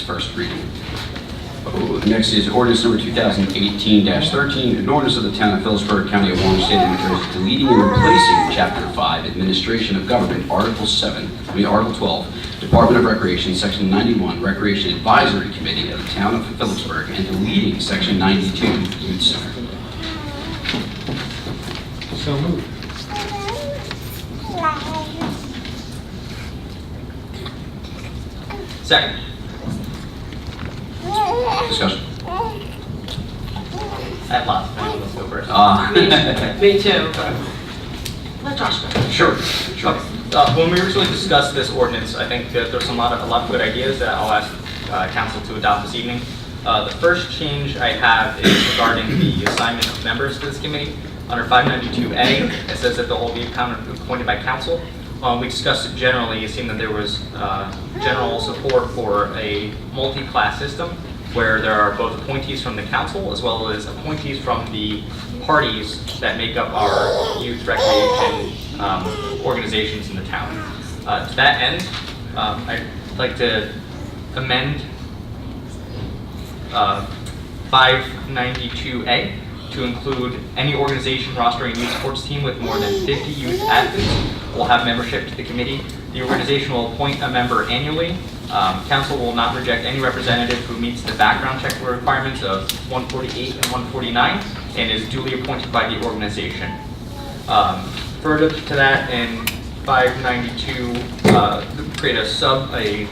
first reading. Next is ordinance number 2018-13, an ordinance of the Town of Phillipsburg, County of Warren, State of New Jersey, deleting and replacing Chapter 5, Administration of Government, Article 12, Department of Recreation, Section 91, Recreation Advisory Committee of the Town of Phillipsburg, and deleting Section 92, Youth Center. So moved. Second. Discussion. I have lots, but let's go first. Me too. Let Josh go. Sure. When we originally discussed this ordinance, I think that there's a lot of good ideas that I'll ask council to adopt this evening. The first change I have is regarding the assignment of members to this committee. Under 592A, it says that they'll all be appointed by council. We discussed it generally. It seemed that there was general support for a multi-class system where there are both appointees from the council as well as appointees from the parties that make up our youth recreation organizations in the town. To that end, I'd like to amend 592A to include any organization rostering a youth sports team with more than 50 youth athletes will have membership to the committee. The organization will appoint a member annually. Council will not reject any representative who meets the background check requirements of 148 and 149 and is duly appointed by the organization. Further to that, in 592, create a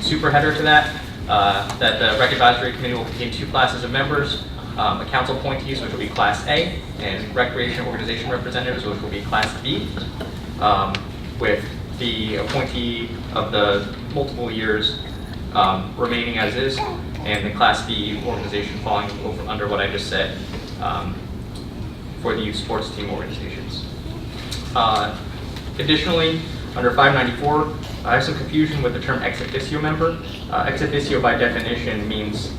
super header to that, that the Rec Advisory Committee will contain two classes of members, council appointees, which will be Class A, and recreation organization representatives, which will be Class B, with the appointee of the multiple years remaining as is, and the Class B organization falling under what I just said for the youth sports team organizations. Additionally, under 594, I have some confusion with the term ex officio member. Ex officio by definition means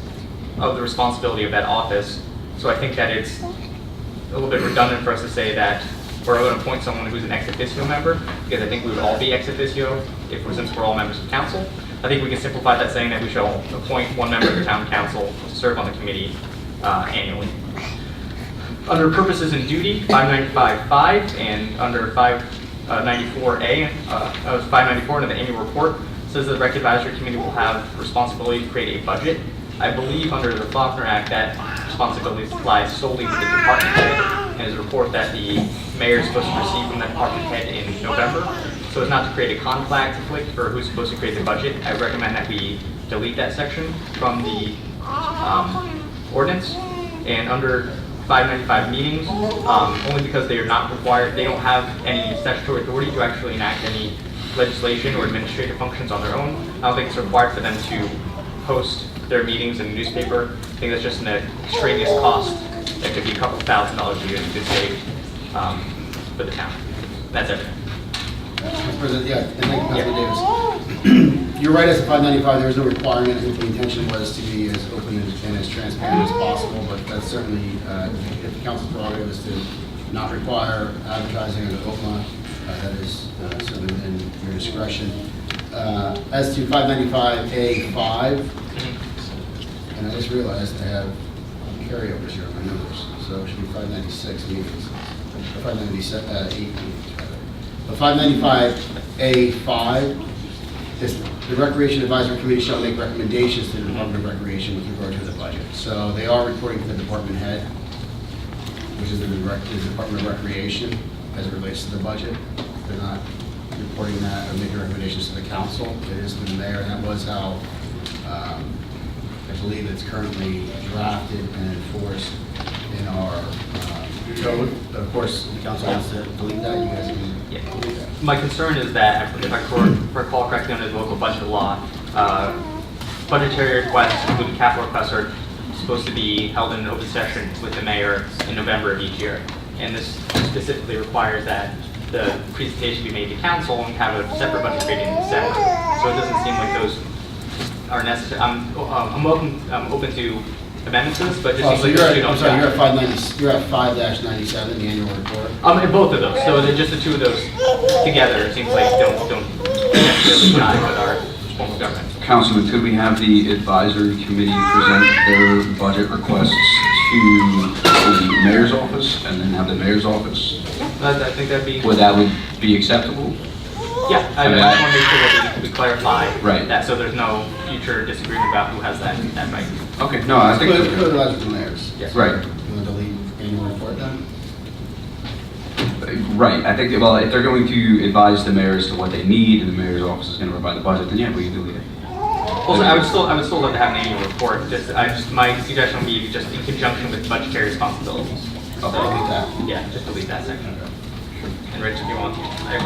of the responsibility of that office, so I think that it's a little bit redundant for us to say that we're going to appoint someone who's an ex officio member, because I think we would all be ex officio since we're all members of council. I think we can simplify that saying that we shall appoint one member of the town council to serve on the committee annually. Under purposes and duty, 595.5 and under 594A, 594 under the annual report, says that the Rec Advisory Committee will have responsibility to create a budget. I believe under the Faulkner Act that responsibility lies solely with the department head, and is a report that the mayor is supposed to receive from the department head in November. So as not to create a conflict for who's supposed to create the budget, I recommend that we delete that section from the ordinance. And under 595 meetings, only because they are not required, they don't have any statutory authority to actually enact any legislation or administrative functions on their own. I don't think it's required for them to post their meetings in the newspaper. I think that's just an extraneous cost that could be a couple $1,000s a year you could save for the town. That's everything. Mr. President, yeah, and thank you, Councilman Davis. You're right, as a 595, there is no requirement. I think the intention was to be as open and as transparent as possible, but that's certainly, if the council's prerogative is to not require advertising under OPMA, that is certainly within your discretion. As to 595A5, and I just realized I have carryovers here on my numbers, so it should be 596 meetings, or 597, 8 meetings rather. But 595A5 is the Recreation Advisory Committee shall make recommendations to the Department of Recreation with regard to the budget. So they are reporting to the department head, which is the Department of Recreation as it relates to the budget. They're not reporting that or making recommendations to the council. It is to the mayor, and that was how I believe it's currently drafted and enforced in our code. But of course, the council has to delete that. You guys can delete that. My concern is that, if I recall correctly under the local budget law, budgetary requests, including capital requests, are supposed to be held in an open session with the mayor in November of each year. And this specifically requires that the presentation be made to council and have a separate budget created in December. So it doesn't seem like those are necessary. I'm open to amendments to this, but it just seems like I'm sorry, you're at 5-97, the annual report. In both of those. So just the two of those together, it seems like don't necessarily jive with our form of government. Councilman, could we have the advisory committee present their budget requests to the mayor's office and then have the mayor's office? I think that'd be, Would that be acceptable? yeah, I mean, just want to make sure that we clarify Right. that, so there's no future disagreement about who has that right. Okay, no, I think, Code allows you to mayors. Yes. right, You want to delete annual report then? right. I think, well, if they're going to advise the mayor as to what they need and the mayor's office is going to provide the budget, then yeah, we can do it. Also, I would still love to have an annual report. My suggestion would be just in conjunction with budgetary responsibilities. I'll delete that. Yeah, just delete that section. And Rich, if you want, I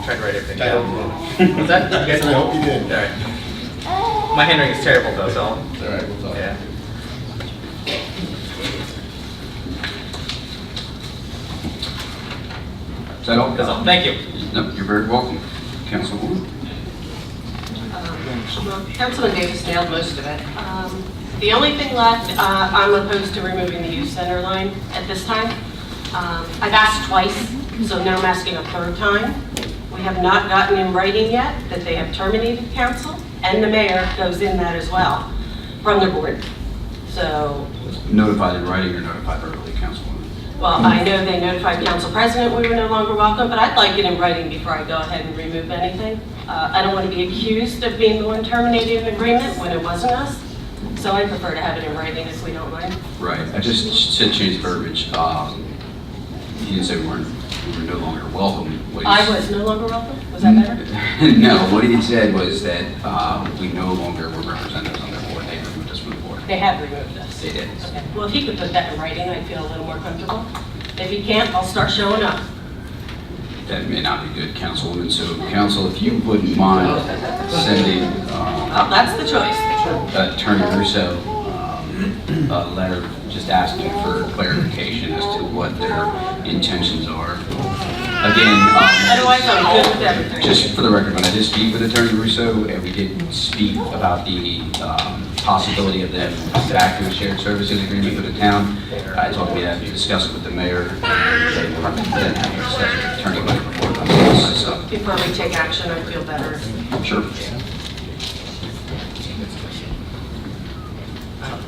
tried to write everything I down. hope you did. What's that? You guys- I hope you did. All right. My handwriting is terrible though, so It's all right, we'll talk. yeah. Is that all? That's all. Thank you. No, you're very welcome. Councilwoman? Well, Councilman Davis nailed most of it. The only thing left, I'm opposed to removing the youth center line at this time. I've asked twice, so now I'm asking a third time. We have not gotten in writing yet that they have terminated council, and the mayor goes in that as well, from their board. So, Notified in writing or notified verbally, Councilwoman? well, I know they notified council president we were no longer welcome, but I'd like it in writing before I go ahead and remove anything. I don't want to be accused of being the one terminating an agreement when it wasn't us. So I prefer to have it in writing if we don't mind. Right, I just said change verbiage. He didn't say we were no longer welcome. What he I was no longer welcome? Was that better? No, what he said was that we no longer were representatives on their board. They removed us from the board. They have removed us. They did. Okay. Well, if he could put that in writing, I'd feel a little more comfortable. If he can't, I'll start showing up. That may not be good, Councilwoman. So, Council, if you wouldn't mind sending Well, that's the choice. Attorney Russo a letter just asking for clarification as to what their intentions are. Again, Otherwise, I'm good with everything. just for the record, when I did speak with Attorney Russo, and we did speak about the possibility of them back to a shared services agreement with the town. I told him we had to discuss it with the mayor, and then have to discuss it with the attorney before it comes to us. So, Before we take action, I feel better. sure.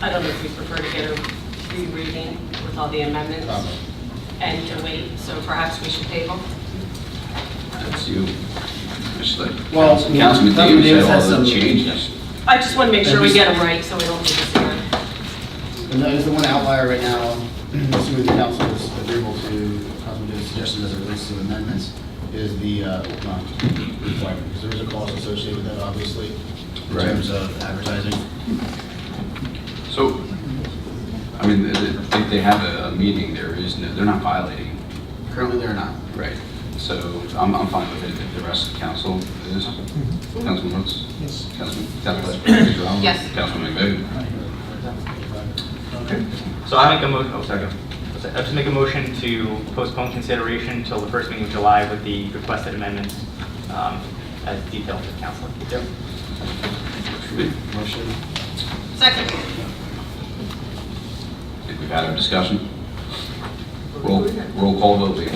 I don't know if you prefer to get a rereading with all the amendments and to wait, so perhaps we should table. That's you. Just like Well, Councilman Councilman Davis Davis had all has the some- changes. I just want to make sure we get them right so we don't do this again. And that is the one outlier right now, assuming the council is agreeable to Councilman Davis' suggestion as it relates to amendments, is the requirement, because there is a cost associated with that, obviously, in Right. terms of advertising. So, I mean, if they have a meeting, they're not violating. Currently, they're not. Right. So I'm fine with it if the rest of the council is. Councilman Rhodes? Yes. Councilman Vice Yes. Councilman McVeigh? Okay. So I make a motion, I just make a motion to postpone consideration until the first meeting of July with the requested amendments as detailed to the council. Motion. Second. If we've had our discussion. Roll call vote, please.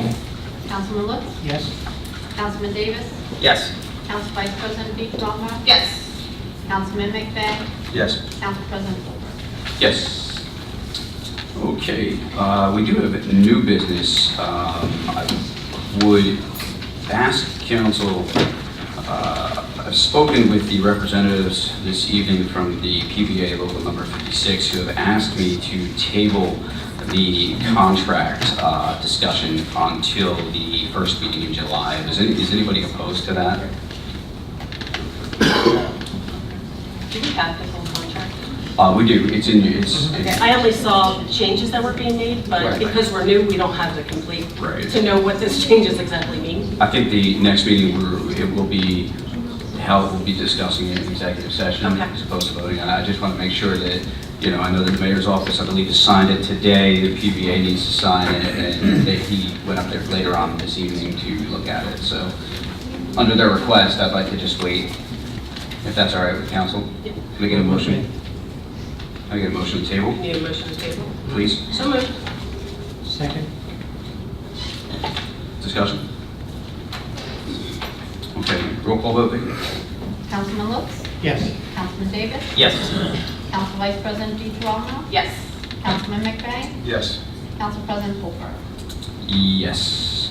Councilman Lutz? Yes. Councilman Davis? Yes. Council Vice President Beach-Walker? Yes. Councilman McVeigh? Yes. Council President Colbert? Yes. Okay, we do have new business. I would ask council, I've spoken with the representatives this evening from the PBA local number 56 who have asked me to table the contract discussion until the first meeting in July. Is anybody opposed to that? Do we have the full contract? We do, it's Okay, I only saw changes that were being made, but Right. because we're new, we don't have the complete, Right. to know what those changes exactly mean. I think the next meeting, it will be held, we'll be discussing it in executive session Okay. as opposed to voting on it. I just want to make sure that, I know that the mayor's office, I believe, has signed it today, the PBA needs to sign it, and that he went up there later on this evening to look at it. So, under their request, I'd like to just wait, if that's all right with council. Yeah. Can I get a motion? Can I get a motion to table, Need a motion to table? please? So moved. Second? Discussion? Okay, roll call vote, please. Councilman Lutz? Yes. Councilman Davis? Yes. Council Vice President DeGirolamo? Yes. Councilman McVeigh? Yes. Council President Colbert? Yes.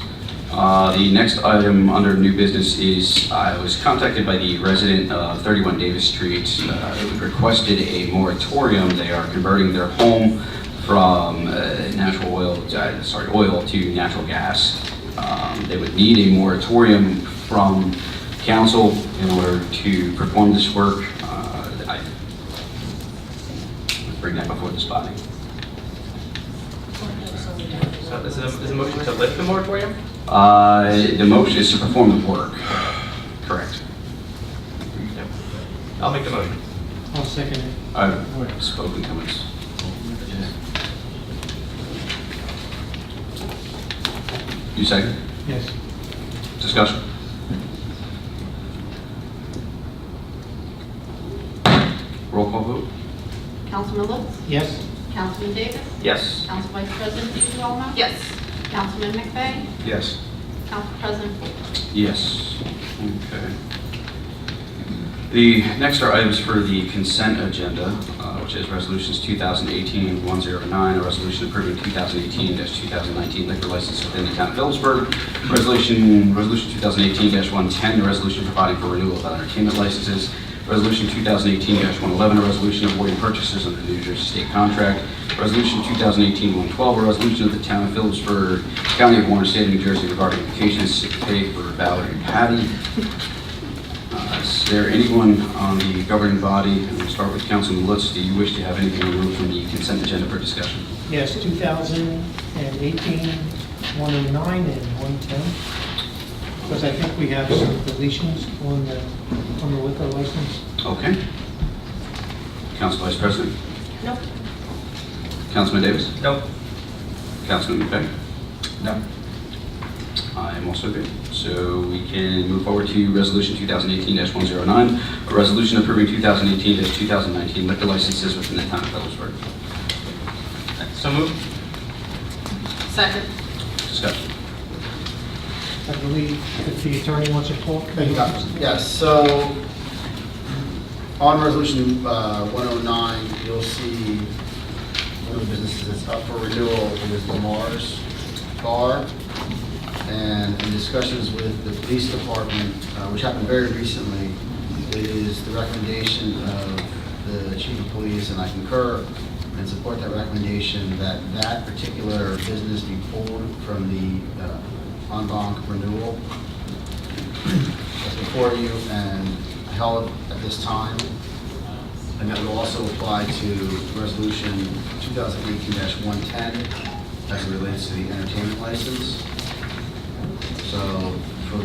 The next item under new business is, I was contacted by the resident of 31 Davis Street, who requested a moratorium. They are converting their home from oil to natural gas. They would need a moratorium from council in order to perform this work. Let's bring that before this body. So this is a motion to lift the moratorium? The motion is to perform the work. Correct. Yep. I'll make the motion. I'll second it. I've spoken to us. You second? Yes. Discussion? Roll call vote? Councilman Lutz? Yes. Councilman Davis? Yes. Council Vice President DeGirolamo? Yes. Councilman McVeigh? Yes. Council President Colbert? Yes. Okay. The next are items for the consent agenda, which is resolutions 2018-109, a resolution approving 2018-2019 liquor license within the town of Phillipsburg, resolution 2018-110, a resolution providing for renewal of entertainment licenses, resolution 2018-111, a resolution avoiding purchases under the New Jersey state contract, resolution 2018-112, a resolution of the town of Phillipsburg, county of Warren, state of New Jersey regarding vacation and sick pay for Valerie and Patty. Is there anyone on the governing body, and we'll start with Councilman Lutz, do you wish to have anything removed from the consent agenda for discussion? Yes, 2018, 109 and 110. Because I think we have some deletions on the liquor license. Okay. Council Vice President? No. Councilman Davis? No. Councilman McVeigh? No. I am also good. So we can move forward to resolution 2018-109, a resolution approving 2018-2019 liquor licenses within the town of Phillipsburg. So moved. Second. Discussion. I believe if the attorney wants to talk. Yes, so on resolution 109, you'll see one of the businesses that's up for renewal is Lamar's Bar. And in discussions with the police department, which happened very recently, it is the recommendation of the chief of police, and I concur and support that recommendation, that that particular business be pulled from the en banc renewal that's before you and held at this time. And that will also apply to resolution 2018-110 as it relates to the entertainment license. So for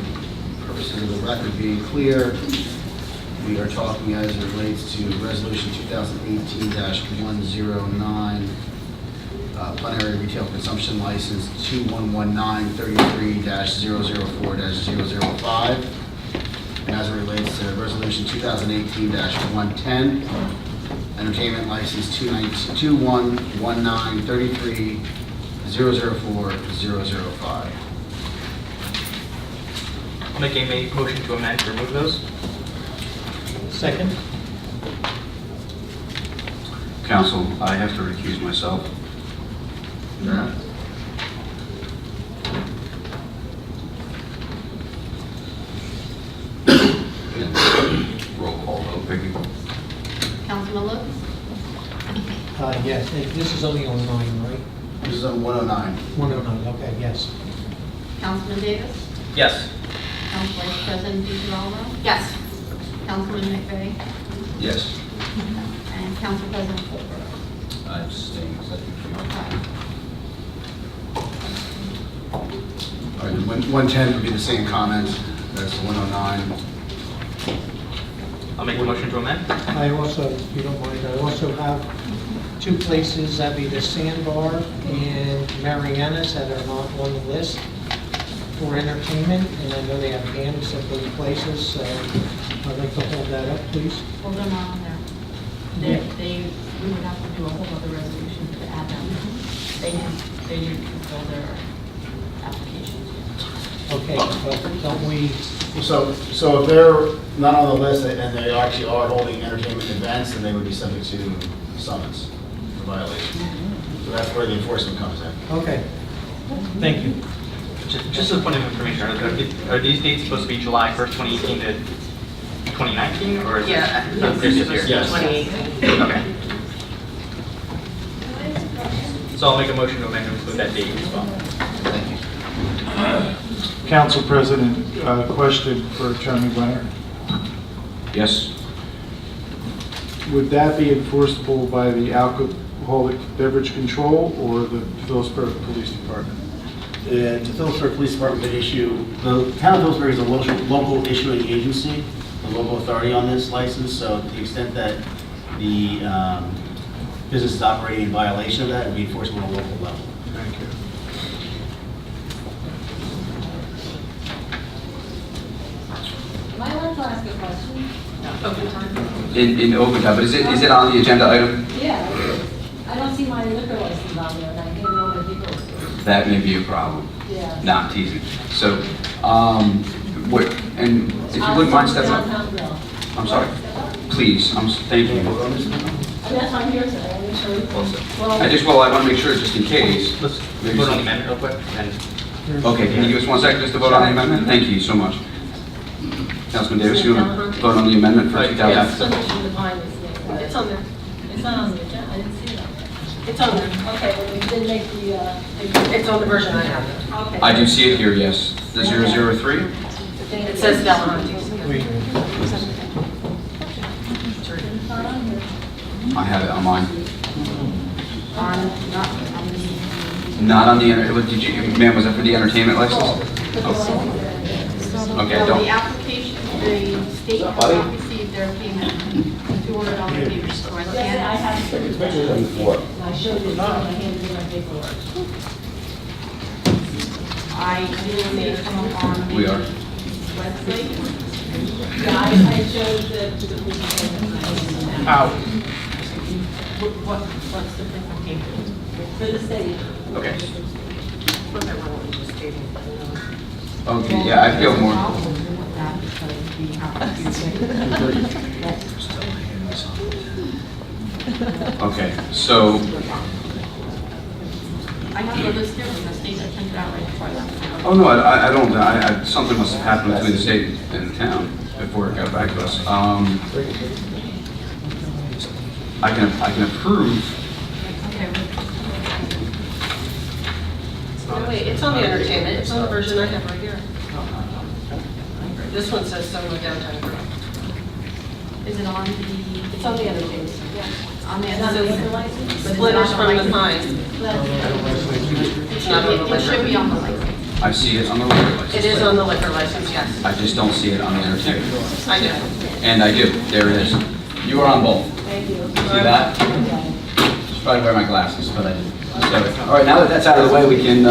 purposes of the record being clear, we are talking as it relates to resolution 2018-109, plenary retail consumption license 211933-004-005. And as it relates to resolution 2018-110, entertainment license 211933-004-005. I'll make a motion to amend to remove those. Second. Council, I have to recuse myself. Yeah. Roll call vote, Vicky. Councilman Lutz? Yes, this is only on 9, right? This is on 109. 109, okay, yes. Councilman Davis? Yes. Council Vice President DeGirolamo? Yes. Councilman McVeigh? Yes. And Council President Colbert? I abstain because I think All right, 110 would be the same comment as 109. I'll make a motion to amend. I also, if you don't mind, I also have 2 places, that'd be the Sandbar and Mariana's that are not on the list for entertainment, and I know they have bands at those places, so I'd like to hold that up, please. Well, they're not on there. We would have to do a whole other resolution to add them. They need to fulfill their applications. Okay, but don't we, So if they're not on the list and they actually are holding entertainment events, then they would be subject to summons for violation. So that's where the enforcement comes in. okay, thank you. Just as a point of information, are these dates supposed to be July 1st, 2018 to 2019, or is Yeah, it the previous year? Yes. 2018. Okay. So I'll make a motion to amend to include that date as well. Council President, question for Attorney Wenner. Yes? Would that be enforceable by the Alcoholic Beverage Control or the Phillipsburg Police Department? The Phillipsburg Police Department would issue, the town of Phillipsburg is a local issuing agency, the local authority on this license, so to the extent that the business is operating in violation of that, it would be enforceable on a local level. Thank you. Am I allowed to ask a question? Open time. In open time, but is it on the agenda item? Yeah, it is. I don't see my liquor license on there, and I gave it over to people. That may be a problem. Yeah. No, I'm teasing. So, and if you wouldn't mind stepping up. Downtown Grill. I'm sorry. Please, thank you. And that's why I'm here today, I'm sure. I want to make sure, just in case. Let's Maybe vote on some- the amendment real quick, and Okay, can you give us 1 second just to vote on the amendment? Thank you so much. Councilman Davis, you want to vote on the amendment for 2000? Yes. It's on there. It's not on the agenda, I didn't see it on there. It's on there. Okay, well, we did make the, It's on the version I have. okay. I do see it here, yes. The 003? It says Delahanty's. Wait, It's not on here. I have it on mine. Not on the Not on the, did you, ma'am, was that for the entertainment license? Okay, Well, don't. the application, the state has not received their payment to order on the papers, so I Yes, I can't. have it. And I showed you, so I handed in my paperwork. I didn't see it come up on the We are. website. Yeah, I showed the police department. What's the difference? For the state. okay. Okay, yeah, I feel more. Okay, so, I have the list here from the state that sent it out right before I left. oh no, I don't, something must have happened between the state and the town before it got back to us. I can approve. Okay, No, wait, it's on the entertainment. It's on the version I have right here. This one says Summer Downtown Grill. is it on the? It's on the entertainment. On the, It's on the liquor license? Splitters from the Pine. It's not on the It should be liquor. on the license. I see it on the liquor license. It is on the liquor license, yes. I just don't see it on the entertainment. I do. And I do, there it is. You are on both. Thank you. See that? Should probably wear my glasses, but I didn't. So, all right, now that that's out of the way, we can,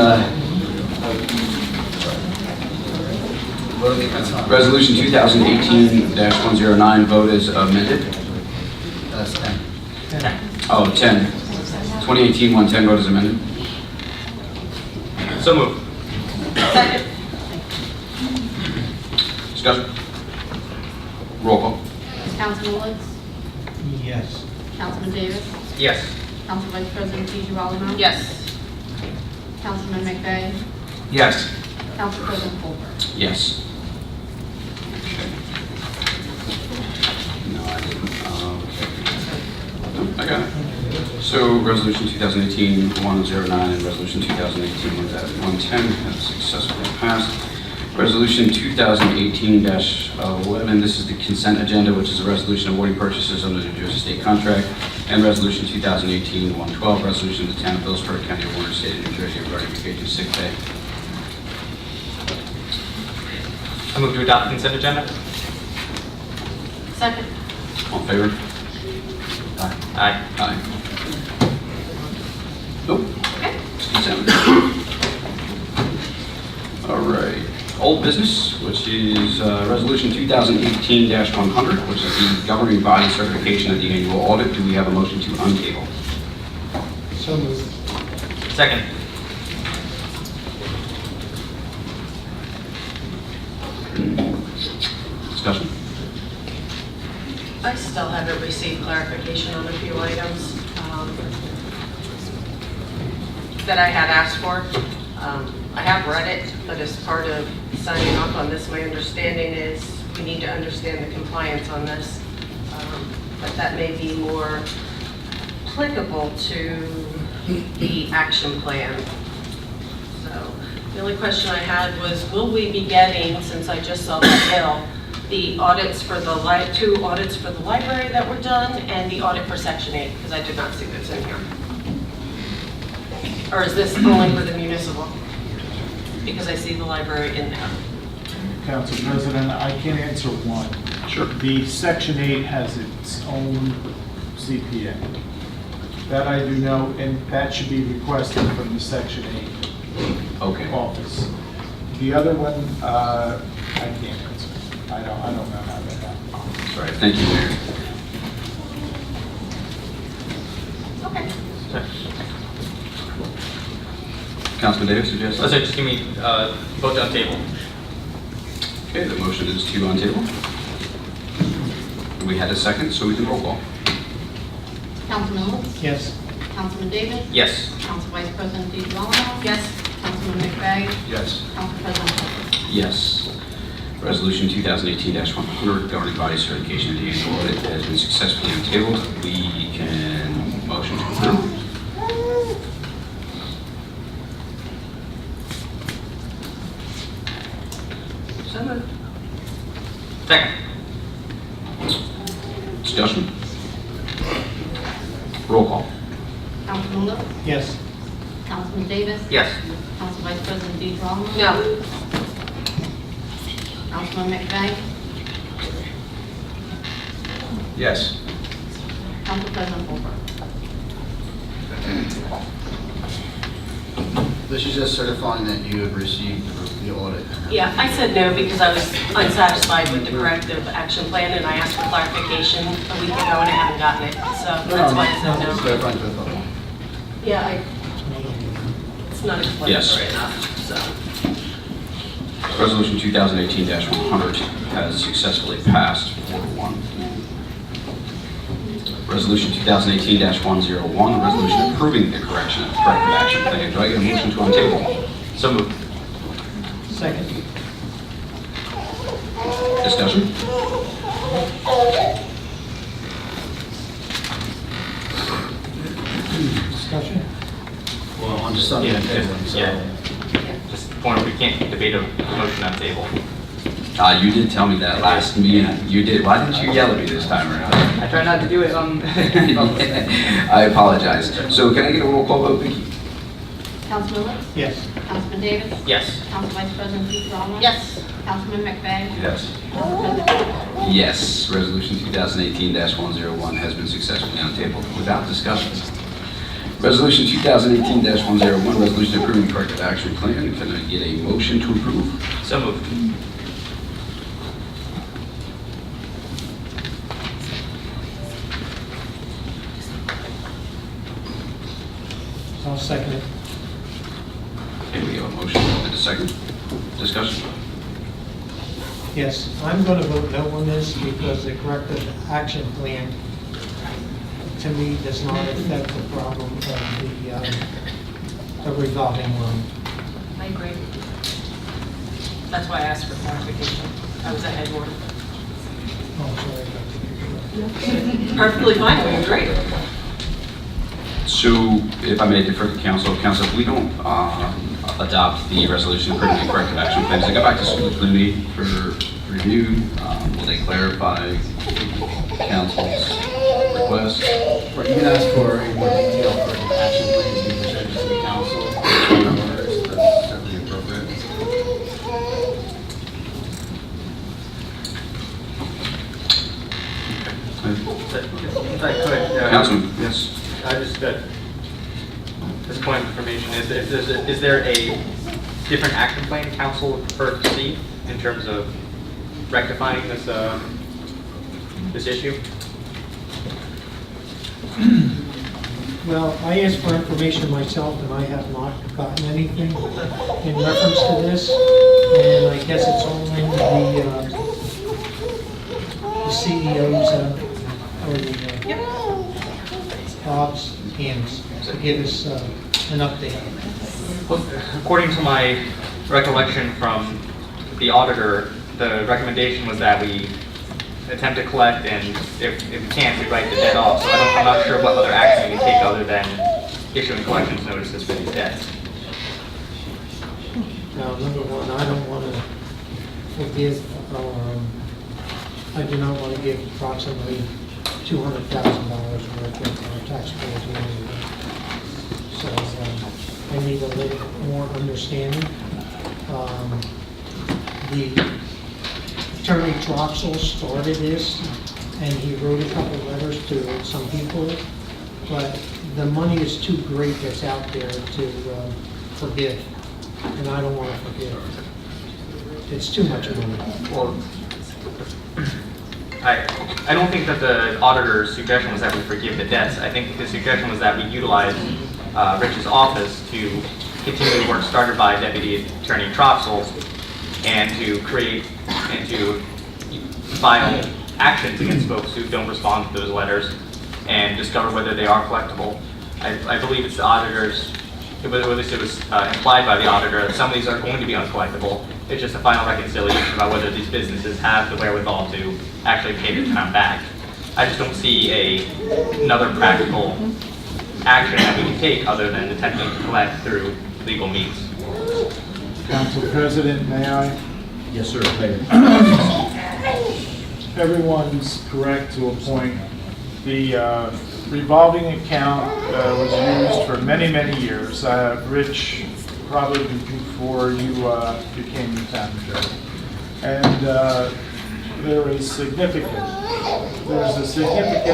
Resolution 2018-109, vote is amended. That's 10. Oh, 10. 2018-110, vote is amended. So moved. Second. Discussion. Roll call. Councilman Woods? yes. Councilman Davis? Yes. Council Vice President DeGirolamo? Yes. Councilman McVeigh? Yes. Council President Colbert? Yes. Okay. No, I didn't. Okay. I got it. So, Resolution 2018-109 and Resolution 2018-110 have successfully passed. Resolution 2018-11, this is the consent agenda, which is a resolution awarding purchases under the New Jersey State contract, and Resolution 2018-112, resolution of the Town of Phillipsburg, County of Warner, State of New Jersey regarding vacation sick pay. I move to adopt the consent agenda. Second. All in favor? Aye. Aye. Aye. Nope. It's consent. All right. Old business, which is Resolution 2018-100, which is the governing body certification of the annual audit. Do we have a motion to untable? So moved. Second. Discussion? I still haven't received clarification on a few items that I had asked for. I have read it, but as part of signing off on this, my understanding is we need to understand the compliance on this. But that may be more applicable to the action plan. So the only question I had was, will we be getting, since I just saw that bill, the audits for the two audits for the library that were done and the audit for Section 8, because I did not see those in here. Or is this only for the municipal? Because I see the library in there. Council President, I can answer one. Sure. The Section 8 has its own CPA. That I do know, and that should be requested from the Section 8 Okay. office. The other one, I can't answer. I don't know how that happened. Sorry, thank you, Mayor. Okay. Councilman Davis, did you have Let's something? just give me vote on table. Okay, the motion is to on table. We had a second, so we can roll call. Councilman Lutz? Yes. Councilman Davis? Yes. Council Vice President DeGramo? Yes. Councilman McVeigh? Yes. Council President Holmes? Yes. Resolution 2018-100, governing body certification of the annual audit has been successfully tabled. We can motion to approve. So moved. Second. Discussion? Roll call. Councilman Lutz? Yes. Councilman Davis? Yes. Council Vice President DeGramo? No. Councilman McVeigh? Yes. Council President Holmes? This is just certifying that you have received the audit. Yeah, I said no because I was unsatisfied with the corrective action plan, and I asked for clarification a week ago and I haven't gotten it, so that's why I said no. Clarifying to the public. Yeah, it's not explanatory enough, so. Resolution 2018-100 has successfully passed 4-1. Resolution 2018-101, a resolution approving the correction of corrective action plan. Do I get a motion to on table? So moved. Second. Discussion? Discussion? Well, I'm just on the table, so. Yeah. Just point, we can't debate a motion on table. You did tell me that last meeting. You did. Why didn't you yell at me this time around? I try not to do it on. I apologize. So can I get a roll call vote, Vicki? Councilman Lutz? Yes. Councilman Davis? Yes. Council Vice President DeGramo? Yes. Councilman McVeigh? Yes. Council President Holmes? Yes. Resolution 2018-101 has been successfully on table without discussion. Resolution 2018-101, resolution approving corrective action plan. Can I get a motion to approve? So moved. I'll second it. Okay, we have a motion and a second. Discussion? Yes, I'm going to vote no on this because the corrective action plan, to me, does not affect the problem of the revolving loan. I agree. That's why I asked for clarification. I was ahead more. Oh, sorry. Perfectly fine, we agree. So, if I may defer to council, if we don't adopt the resolution approving the corrective action plans, they go back to school committee for review. Will they clarify council's request? Or you can ask for a more detailed corrective action plan to be presented to the council. That's certainly appropriate. If I could. Councilman, yes. I just, this point of information, is there a different action plan council would prefer to see in terms of rectifying this, this issue? Well, I asked for information myself, and I have not gotten anything in reference to this. And I guess it's only CEO's, or the Bob's hands to give us an update. Well, according to my recollection from the auditor, the recommendation was that we attempt to collect, and if we can't, we write the debt off. So I'm not sure what other action we can take other than issuing collections notices for these debts. Now, number one, I don't want to forgive, I do not want to give approximately $200,000 worth of taxpayers' money. So I need a little more understanding. The Attorney Troxel started this, and he wrote a couple letters to some people, but the money is too great that's out there to forgive, and I don't want to forgive. It's too much money. Well, I don't think that the auditor's suggestion was that we forgive the debts. I think the suggestion was that we utilize Rich's office to continue the work started by Deputy Attorney Troxel and to create and to file actions against folks who don't respond to those letters and discover whether they are collectible. I believe it's the auditor's, or at least it was implied by the auditor, that some of these are going to be uncollectible. It's just a final reconciliation about whether these businesses have the wherewithal to actually pay the town back. I just don't see another practical action that we can take other than attempting to collect through legal means. Council President, may I? Yes, sir. Mayor. Everyone's correct to a point. The revolving account was used for many, many years. Rich, probably before you became the town attorney. And there's a significant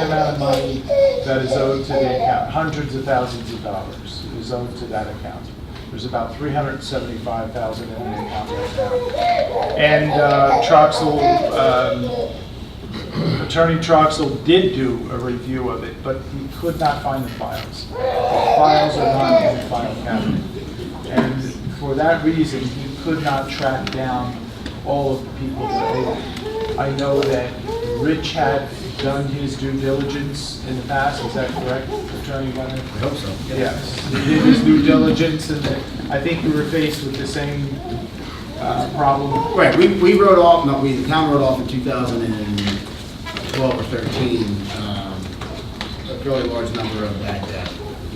amount of money that is owed to the account. Hundreds of thousands of dollars is owed to that account. There's about $375,000 in the account right now. And Attorney Troxel did do a review of it, but he could not find the files. The files are not in the file cabinet. And for that reason, he could not track down all of the people that owed it. I know that Rich had done his due diligence in the past. Is that correct, Attorney Leonard? I hope so. Yes. He did his due diligence, and I think we were faced with the same problem. Right, we wrote off, the town wrote off in 2012 or 13, a fairly large number of bad debt,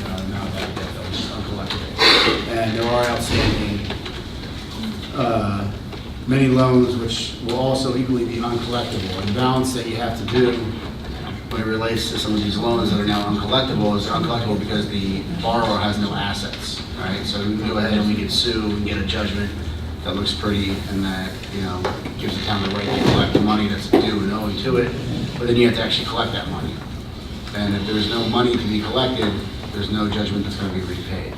amount of bad debt that was uncollectible. And there are outstanding many loans which will also equally be uncollectible. And the balance that you have to do when it relates to some of these loans that are now uncollectible is they're uncollectible because the borrower has no assets, right? So we can go ahead and we can sue and get a judgment that looks pretty and that, gives the town the right to collect the money that's due and owing to it, but then you have to actually collect that money. And if there's no money to be collected, there's no judgment that's going to be repaid.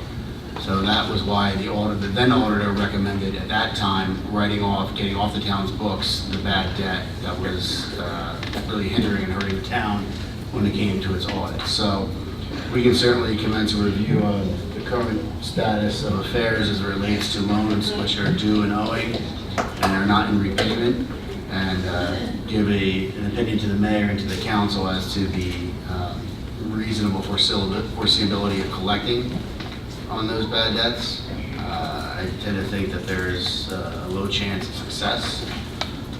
So that was why the then auditor recommended at that time getting off the town's books the bad debt that was really hindering and hurting the town when it came to its audit. So we can certainly commence a review of the current status of affairs as it relates to loans which are due and owing and are not in repayment, and give an opinion to the mayor and to the council as to the reasonable foreseeability of collecting on those bad debts. I tend to think that there's a low chance of success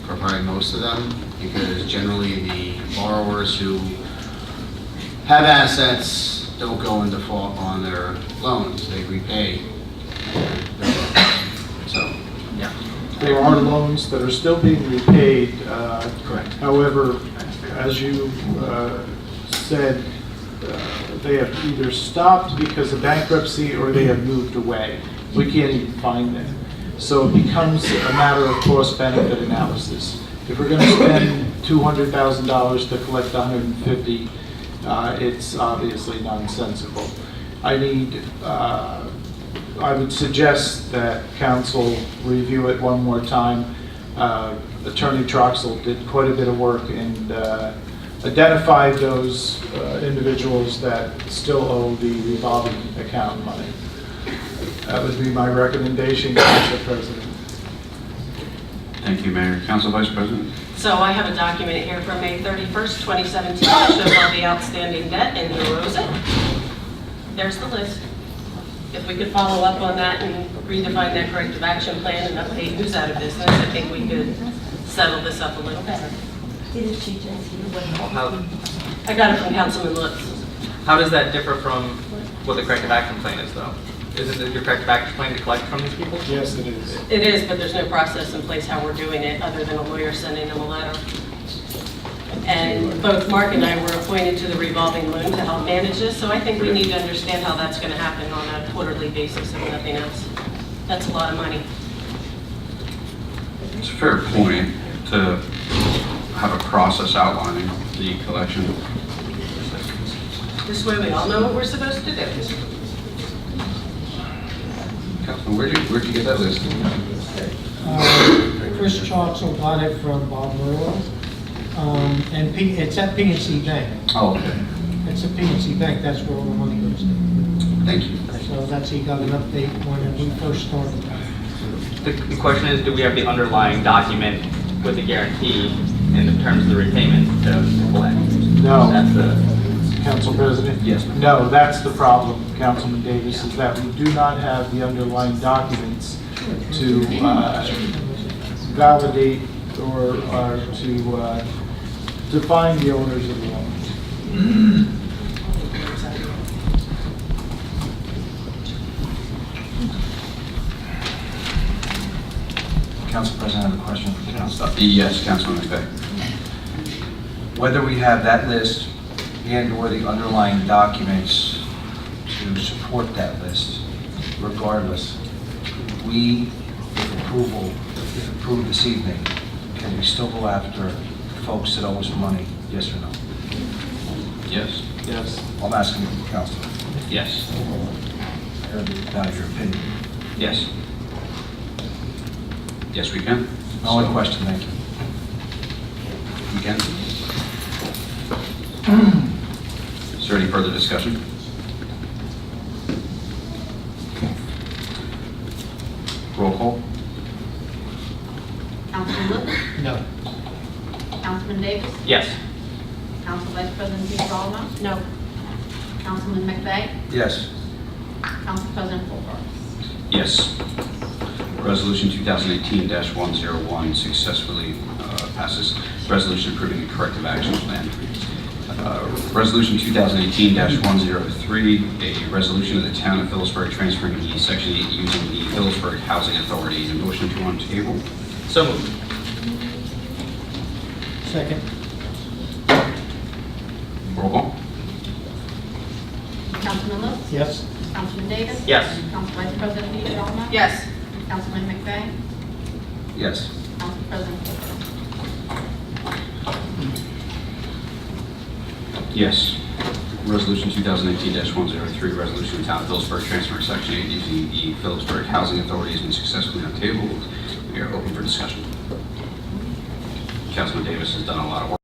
for probably most of them, because generally the borrowers who have assets don't go in default on their loans. They repay their loans. So, yeah. There are loans that are still being repaid. Correct. However, as you said, they have either stopped because of bankruptcy or they have moved away. We can't even find them. So it becomes a matter of cost-benefit analysis. If we're going to spend $200,000 to collect $150,000, it's obviously nonsensical. I would suggest that council review it one more time. Attorney Troxel did quite a bit of work and identified those individuals that still owe the revolving account money. That would be my recommendation, Council President. Thank you, Mayor. Council Vice President? So I have a document here from May 31st, 2017, that shows all the outstanding debt and who owes it. There's the list. If we could follow up on that and redefine that corrective action plan and update who's out of business, I think we could settle this up a little better. Didn't she just hear what happened? How, I got it from Councilman Lutz. how does that differ from what the corrective action plan is, though? Isn't it your corrective action plan to collect from these people? Yes, it is. It is, but there's no process in place how we're doing it, other than a lawyer sending them a letter. And both Mark and I were appointed to the revolving loan to help manage this, so I think we need to understand how that's going to happen on a quarterly basis, if nothing else. That's a lot of money. It's a fair point to have a process outlining the collection. This way we all know what we're supposed to do. Councilman, where'd you get that list? Chris Chalksell got it from Bob Merle. And it's at PNC Bank. Oh, okay. It's a PNC Bank, that's where all the money goes to. Thank you. So that's, he got an update when we first started. The question is, do we have the underlying document with the guarantee in the terms of the repayment to collect? No. That's the, Council President? Yes. No, that's the problem, Councilman Davis, is that we do not have the underlying documents to validate or to find the owners of the loan. Council President, I have a question for Council. Yes, Councilman McVeigh. Whether we have that list and/or the underlying documents to support that list, regardless, we, if approved this evening, can we still go after folks that owe us money, yes or no? Yes. Yes. I'm asking you, Council. Yes. Now your opinion. Yes. Yes, we can. Only question, thank you. We can. Is there any further discussion? Roll call? Councilman Lutz? No. Councilman Davis? yes. Council Vice President Giralamo? No. Councilman McVeigh? Yes. Council President Fulmer? Yes. Resolution 2018-101 successfully passes. Resolution approving the corrective action plan. Resolution 2018-103, a resolution of the Town of Phillipsburg transferring the Section 8 using the Phillipsburg Housing Authority. A motion to on table? So moved. Second. Roll call? Councilman Lutz? Yes. Councilman Davis? Yes. Council Vice President Giralamo? Yes. Councilman McVeigh? Yes. Council President Fulmer? Yes. Resolution 2018-103, resolution of the Town of Phillipsburg transferring Section 8 using the Phillipsburg Housing Authority has been successfully on table. We are open for discussion. Councilman Davis has done a lot of work.